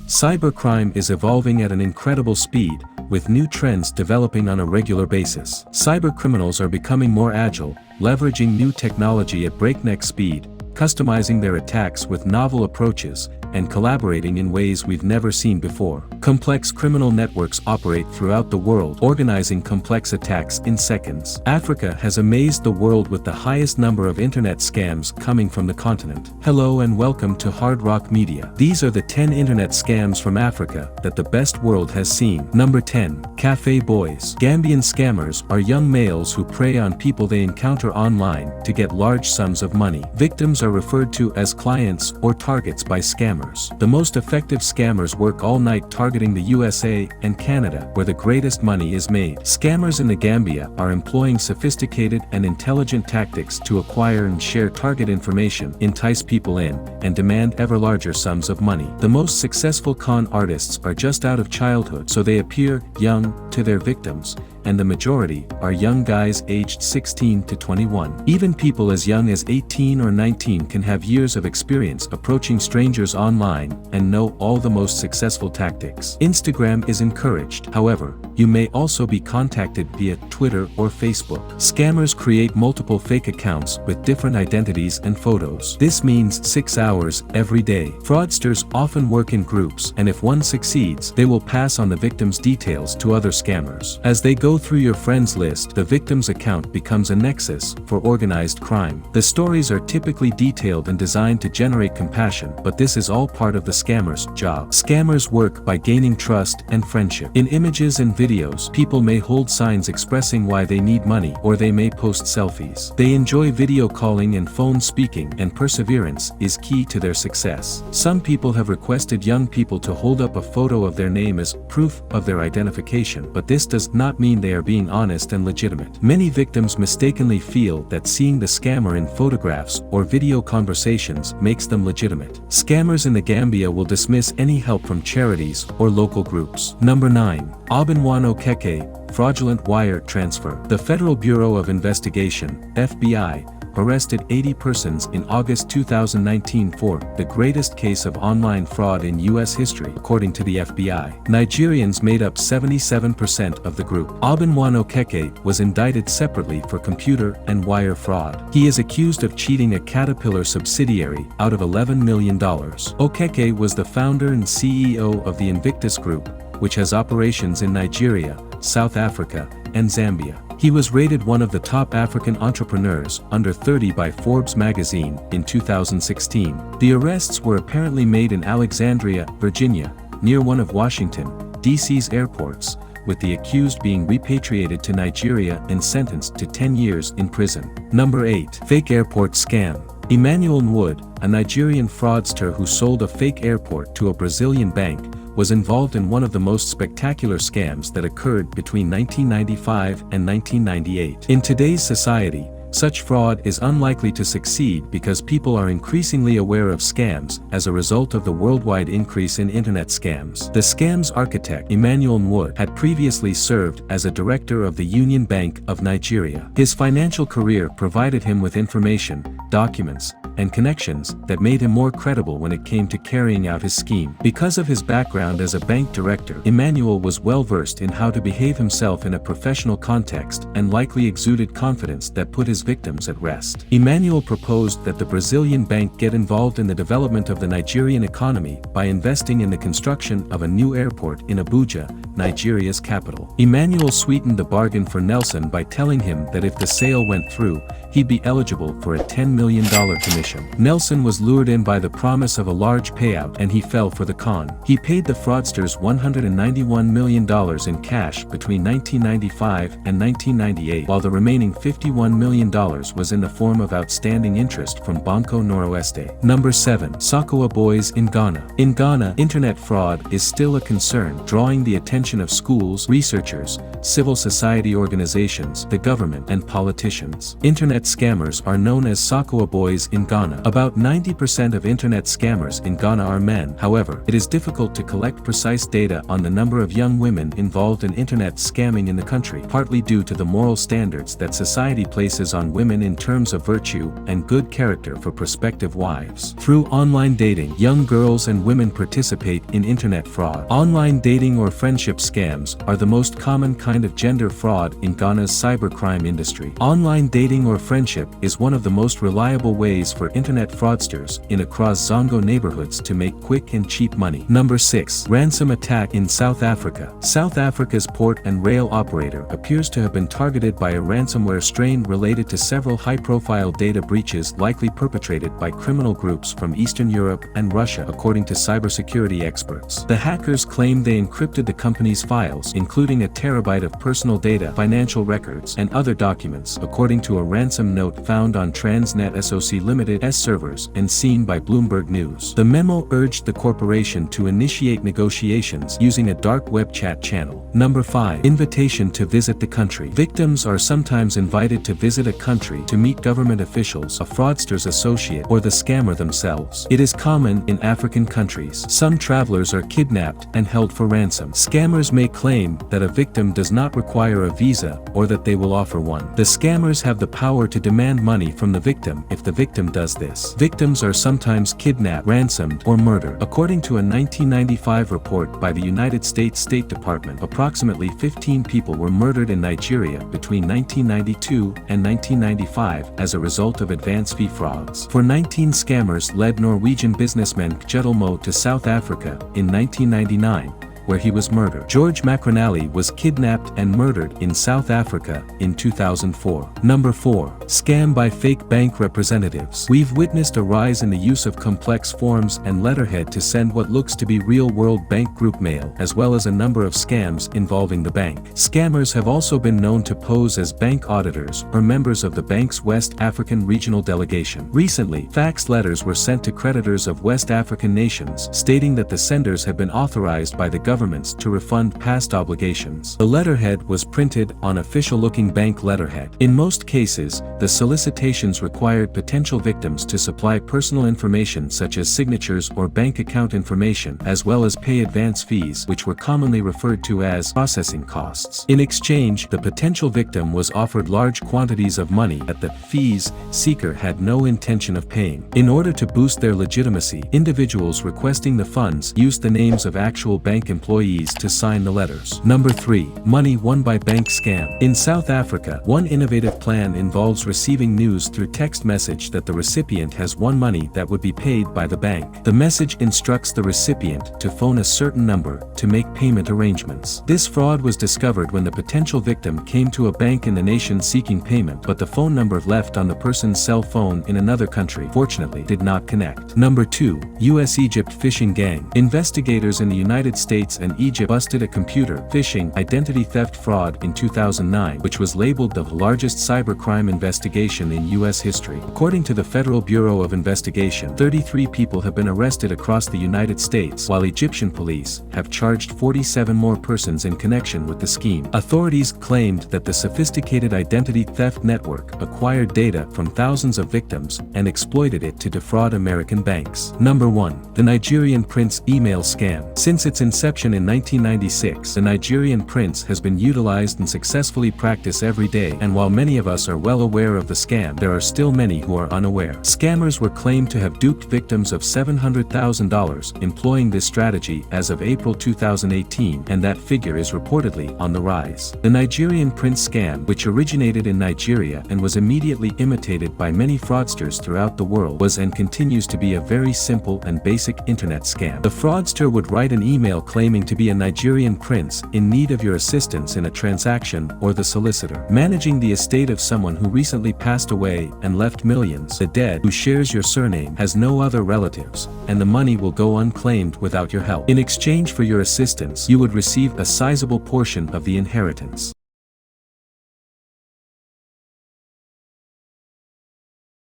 Cybercrime is evolving at an incredible speed, with new trends developing on a regular basis. Cybercriminals are becoming more agile, leveraging new technology at breakneck speed, customizing their attacks with novel approaches, and collaborating in ways we've never seen before. Complex criminal networks operate throughout the world, organizing complex attacks in seconds. Africa has amazed the world with the highest number of internet scams coming from the continent. Hello and welcome to Hard Rock Media. These are the 10 internet scams from Africa that the best world has seen. Number 10. Cafe Boys. Gambian scammers are young males who prey on people they encounter online to get large sums of money. Victims are referred to as clients or targets by scammers. The most effective scammers work all night targeting the USA and Canada, where the greatest money is made. Scammers in the Gambia are employing sophisticated and intelligent tactics to acquire and share target information, entice people in, and demand ever larger sums of money. The most successful con artists are just out of childhood, so they appear young to their victims, and the majority are young guys aged 16 to 21. Even people as young as 18 or 19 can have years of experience approaching strangers online and know all the most successful tactics. Instagram is encouraged. However, you may also be contacted via Twitter or Facebook. Scammers create multiple fake accounts with different identities and photos. This means 6 hours every day. Fraudsters often work in groups, and if one succeeds, they will pass on the victim's details to other scammers. As they go through your friends list, the victim's account becomes a nexus for organized crime. The stories are typically detailed and designed to generate compassion, but this is all part of the scammer's job. Scammers work by gaining trust and friendship. In images and videos, people may hold signs expressing why they need money, or they may post selfies. They enjoy video calling and phone speaking, and perseverance is key to their success. Some people have requested young people to hold up a photo of their name as proof of their identification, but this does not mean they are being honest and legitimate. Many victims mistakenly feel that seeing the scammer in photographs or video conversations makes them legitimate. Scammers in the Gambia will dismiss any help from charities or local groups. Number 9. Obinwano Keke, fraudulent wire transfer. The Federal Bureau of Investigation, FBI, arrested 80 persons in August 2019 for the greatest case of online fraud in U.S. history, according to the FBI. Nigerians made up 77% of the group. Obinwano Keke was indicted separately for computer and wire fraud. He is accused of cheating a Caterpillar subsidiary out of $11 million. Okeke was the founder and CEO of the Invictus Group, which has operations in Nigeria, South Africa, and Zambia. He was rated one of the top African entrepreneurs under 30 by Forbes magazine in 2016. The arrests were apparently made in Alexandria, Virginia, near one of Washington, D.C.'s airports, with the accused being repatriated to Nigeria and sentenced to 10 years in prison. Number 8. Fake airport scam. Emmanuel Nwood, a Nigerian fraudster who sold a fake airport to a Brazilian bank, was involved in one of the most spectacular scams that occurred between 1995 and 1998. In today's society, such fraud is unlikely to succeed because people are increasingly aware of scams as a result of the worldwide increase in internet scams. The scam's architect, Emmanuel Nwood, had previously served as a director of the Union Bank of Nigeria. His financial career provided him with information, documents, and connections that made him more credible when it came to carrying out his scheme. Because of his background as a bank director, Emmanuel was well versed in how to behave himself in a professional context and likely exuded confidence that put his victims at rest. Emmanuel proposed that the Brazilian bank get involved in the development of the Nigerian economy by investing in the construction of a new airport in Abuja, Nigeria's capital. Emmanuel sweetened the bargain for Nelson by telling him that if the sale went through, he'd be eligible for a $10 million commission. Nelson was lured in by the promise of a large payout, and he fell for the con. He paid the fraudsters $191 million in cash between 1995 and 1998, while the remaining $51 million was in the form of outstanding interest from Banco Noroeste. Number 7. Sokoa Boys in Ghana. In Ghana, internet fraud is still a concern, drawing the attention attention of schools, researchers, civil society organizations, the government, and politicians. Internet scammers are known as Sokoa boys in Ghana. About 90% of internet scammers in Ghana are men. However, it is difficult to collect precise data on the number of young women involved in internet scamming in the country, partly due to the moral standards that society places on women in terms of virtue and good character for prospective wives. Through online dating, young girls and women participate in internet fraud. Online dating or friendship scams are the most common kind of gender fraud in Ghana's cybercrime industry. Online dating or friendship is one of the most reliable ways for internet fraudsters in across Zongo neighborhoods to make quick and cheap money. Number 6. Ransom attack in South Africa. South Africa's port and rail operator appears to have been targeted by a ransomware strain related to several high-profile data breaches likely perpetrated by criminal groups from Eastern Europe and Russia, according to cybersecurity experts. The hackers claimed they encrypted the company's files, including a terabyte of personal data, financial records, and other documents, according to a ransom note found on Transnet SOC Limited's servers and seen by Bloomberg News. The memo urged the corporation to initiate negotiations using a dark web chat channel. Number 5. Invitation to visit the country. Victims are sometimes invited to visit a country to meet government officials, a fraudster's associate, or the scammer themselves. It is common in African countries. Some travelers are kidnapped and held for ransom. Scammers may claim that a victim does not require a visa or that they will offer one. The scammers have the power to demand money from the victim if the victim does this. Victims are sometimes kidnapped, ransomed, or murdered. According to a 1995 report by the United States State Department, approximately 15 people were murdered in Nigeria between 1992 and 1995 as a result of advance fee frauds. For 19 scammers led Norwegian businessman Kjetil to South Africa in 1999, where he was murdered. George McRanally was kidnapped and murdered in South Africa in 2004. Number 4. Scam by fake bank representatives. We've witnessed a rise in the use of complex forms and letterhead to send what looks to be real-world bank group mail, as well as a number of scams involving the bank. Scammers have also been known to pose as bank auditors or members of the bank's West African regional delegation. Recently, fax letters were sent to creditors of West African nations, stating that the senders had been authorized by the governments to refund past obligations. The letterhead was printed on official-looking bank letterhead. In most cases, the solicitations required potential victims to supply personal information such as signatures or bank account information, as well as pay advance fees, which were commonly referred to as processing costs. In exchange, the potential victim was offered large quantities of money that the fees seeker had no intention of paying. In order to boost their legitimacy, individuals requesting the funds used the names of actual bank employees to sign the letters. Number 3. Money won by bank scam. In South Africa, one innovative plan involves receiving news through text message that the recipient has won money that would be paid by the bank. The message instructs the recipient to phone a certain number to make payment arrangements. This fraud was discovered when the potential victim came to a bank in the nation seeking payment, but the phone number left on the person's cell phone in another country, fortunately, did not connect. Number 2. US-Egypt phishing gang. Investigators in the United States and Egypt busted a computer phishing identity theft fraud in 2009, which was labeled the largest cybercrime investigation in U.S. history. According to the Federal Bureau of Investigation, 33 people have been arrested across the United States, while Egyptian police have charged 47 more persons in connection with the scheme. Authorities claimed that the sophisticated identity theft network acquired data from thousands of victims and exploited it to defraud American banks. Number 1. The Nigerian Prince email scam. Since its inception in 1996, the Nigerian Prince has been utilized and successfully practiced every day, and while many of us are well aware of the scam, there are still many who are unaware. Scammers were claimed to have duped victims of $700,000 employing this strategy as of April 2018, and that figure is reportedly on the rise. The Nigerian Prince scam, which originated in Nigeria and was immediately imitated by many fraudsters throughout the world, was and continues to be a very simple and basic internet scam. The fraudster would write an email claiming to be a Nigerian prince in need of your assistance in a transaction, or the solicitor managing the estate of someone who recently passed away and left millions. The dead, who shares your surname, has no other relatives, and the money will go unclaimed without your help. In exchange for your assistance, you would receive a sizable portion of the inheritance.